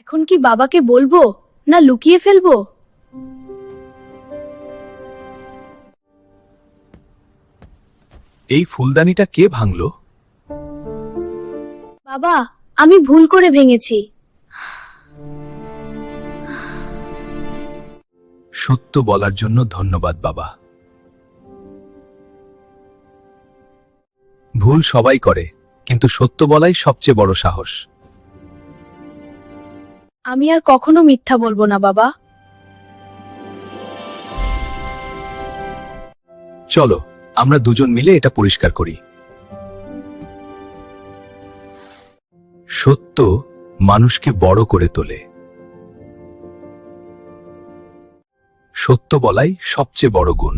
এখন কি বাবাকে বলবো না লুকিয়ে ফেলবো? এই ফুলদানিটা কে ভাঙলো? বাবা, আমি ভুল করে ভেঙেছি। সত্য বলার জন্য ধন্যবাদ বাবা। ভুল সবাই করে, কিন্তু সত্য বলাই সবচেয়ে বড় সাহস। আমি আর কখনো মিথ্যা বলবো না বাবা। চলো আমরা দুজন মিলে এটা পরিষ্কার করি। সত্য মানুষকে বড় করে তোলে। সত্য বলাই সবচেয়ে বড় গুণ।